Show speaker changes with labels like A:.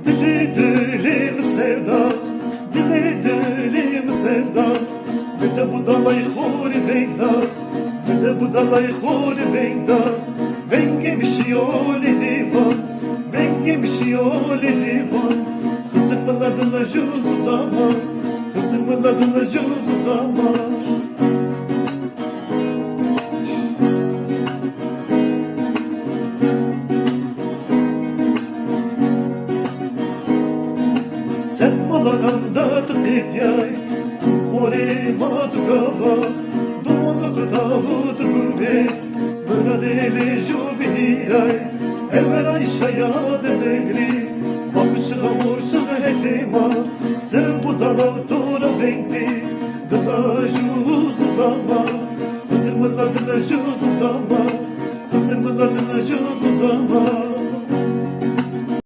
A: Dili dilim sevda, dili dilim sevda. Ve de bu dalay huri veyda, ve de bu dalay huri veyda. Ben gemiş yol divan, ben gemiş yol divan. Kızımın adına juzu zaman, kızımın adına juzu zaman. Sen malaganda tıkıtyay, khore madugava, dono kutavut gube, bana dele jubiyay, evray şayad negri, bakış hamurş hedema, sen bu dalav tora venti, dala juz zaman.